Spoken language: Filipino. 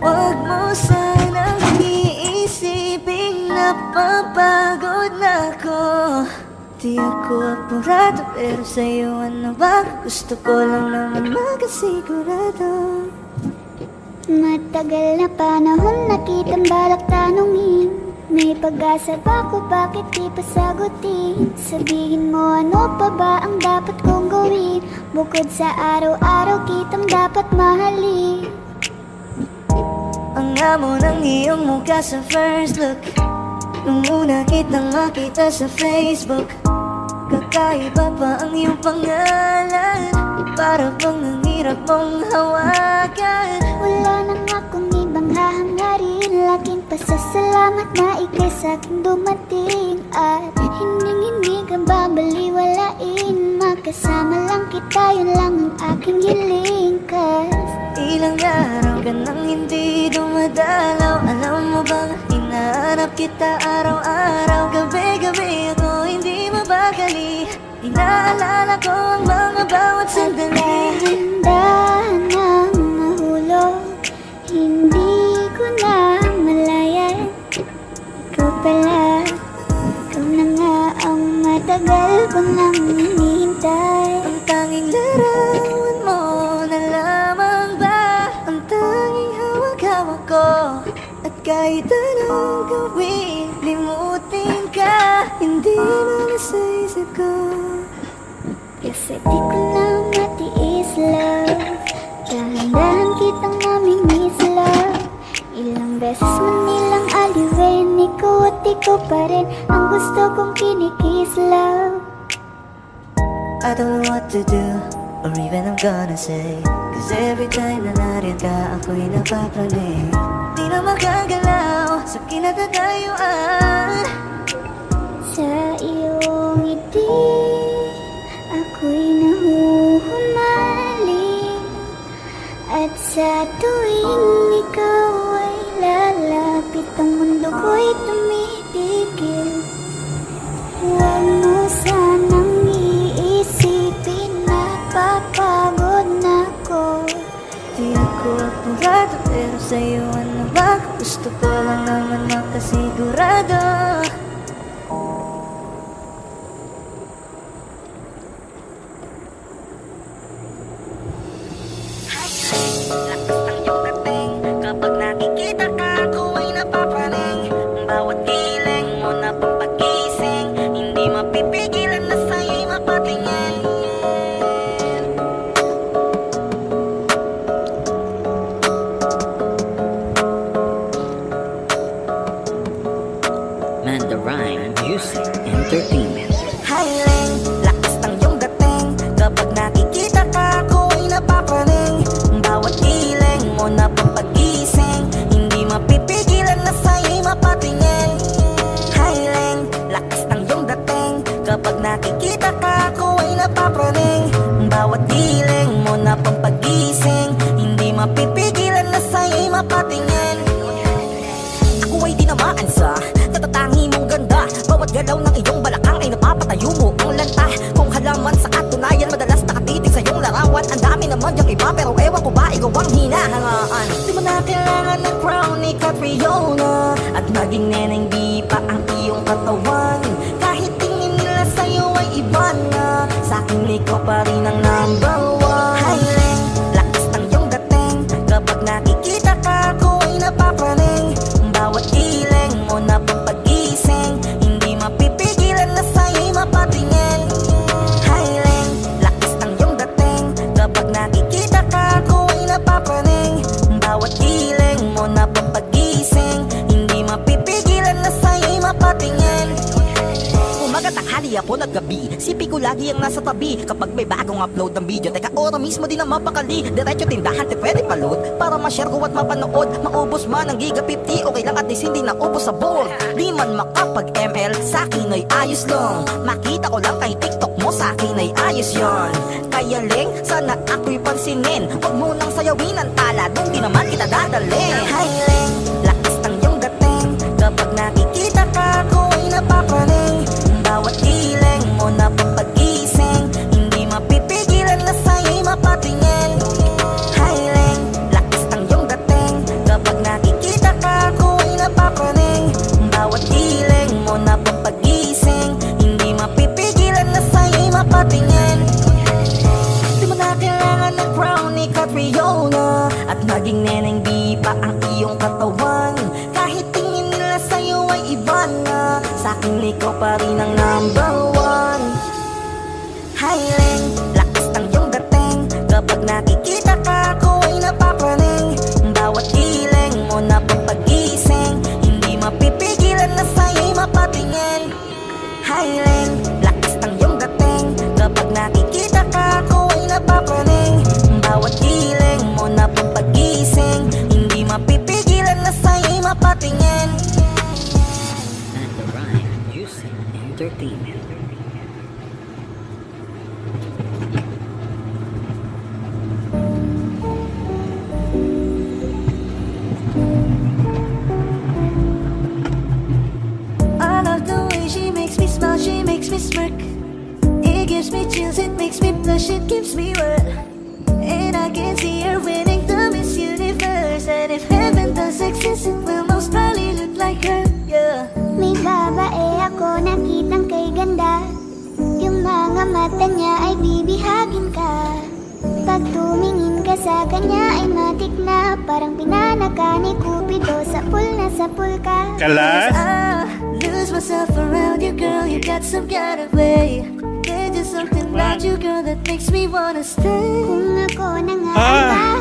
Huwag mo sanang iisiping napapagod na ako. Di ako apurado, pero sa'yo ano ba? Gusto ko lang naman makasigurado. Matagal na panahon na kitang balak tanungin, may pag-asa ba ko, bakit di pa sagutin? Sabihin mo ano pa ba ang dapat kong gawin, bukod sa araw-araw kitang dapat mahalin. Ang amo ng iyong mukha sa first look, nung una kitang makita sa Facebook. Kakaiba pa ang iyong pangalan, para bang ang hirap mong hawakan. Wala nang akong ibang hahangarin, laking pasasalamat na ika'y sa'king dumating. At hindi ka babaliwalain, makasama lang kita, yun lang ang aking hiling. Ilang araw ka nang hindi dumadalaw, alam mo bang hinahanap kita araw-araw. Gabi-gabi ako hindi mabakali, inaalala ko ang mga bawat sandali. Dahan-dahan nang nahulog, hindi ko na malayan. Ikaw pala, ikaw na nga ang matagal ko nang hinihintay. Ang tanging larawan mo na lamang ba ang tanging hawak-hawak ko. At kahit anong gawin, limutin ka, hindi na nasa isip ko. Kasi di ko na matiis, love, dahan-dahan kitang namimiss, love. Ilang beses man nilang aliwin, ikaw at ikaw pa rin ang gusto kong kinikiss, love. I don't know what to do, or even I'm gonna say, cause every time na nariyan ka, ako'y napapraning. Di na makagalaw sa kinatatayuan. Sa iyong ngiti, ako'y nahuhumaling. At sa tuwing ikaw ay lalapit, ang mundo ko'y tumitigil. Huwag mo sanang iisipin na papagod na ako. Di ako apurado, pero sa'yo ano ba? Gusto ko lang naman makasigurado. Lakas ng iyong dating, kapag nakikita ka, ako ay napapraning. Bawat giling mo na pampagising, hindi mapipigilan na sa'yo'y mapatingin. Mandarine Music Entertainment. Highling, lakas ng iyong dating, kapag nakikita ka, ako ay napapraning. Bawat giling mo na pampagising, hindi mapipigilan na sa'yo'y mapatingin. Highling, lakas ng iyong dating, kapag nakikita ka, ako ay napapraning. Bawat giling mo na pampagising, hindi mapipigilan na sa'yo'y mapatingin. Ako ay tinamaan sa tatatangi mong ganda, bawat galaw ng iyong balakang ay napapatayo mo ang lanta. Kung halaman sa katunayan, madalas nakatitig sa iyong larawan. Ang dami naman yung iba, pero ewan ko ba ikaw ang hinahangaan. Di mo na kailangan ng crown ni Catriona, at maging neneng di pa ang iyong katawan. Kahit tingin nila sa'yo ay iba na, sa'kin ikaw pa rin ang number one. Highling, lakas ng iyong dating, kapag nakikita ka, ako ay napapraning. Bawat giling mo na pampagising, hindi mapipigilan na sa'yo'y mapatingin. Highling, lakas ng iyong dating, kapag nakikita ka, ako ay napapraning. Bawat giling mo na pampagising, hindi mapipigilan na sa'yo'y mapatingin. Umaga, tanghali, hapon at gabi, sipi ko lagi ang nasa tabi. Kapag may bagong upload ng video, teka ora mismo din ang mapakali. Diretso tindahan, te pwede pa-load, para ma-share ko at mapanood. Maubos man ang giga 50, okay lang at least hindi na ubos sa board. Di man makapag-ML, sa'kin ay ayos lang. Makita ko lang kay TikTok mo, sa'kin ay ayos yon. Kaya ling, sana ako'y pansinin, huwag mo nang sayawin ang tala, doon di naman kita dadalhin. Highling, lakas ng iyong dating, kapag nakikita ka, ako ay napapraning. Bawat giling mo na nakikita ka ako ay napapraning. Bawat giling mo na pampagising, hindi mapipigilan na sa'yo'y mapatingin. At the Rhyme Music Entertainment. I love the way she makes me smile, she makes me smirk. It gives me chills, it makes me blush, it gives me wet. And I can see her winning the Miss Universe. And if heaven does exist, it will most probably look like her, yeah. May babae ako nakitang kay ganda. Yung mga mata niya ay bibihagin ka. Pag tumingin ka sa kanya ay matik na. Parang pinanaka ni Cupido, sapul na sapul ka. Kalas? I lose myself around you, girl. You got some kind of way. There's just something about you, girl, that makes me wanna stay. Kung ako na nga Ah. ang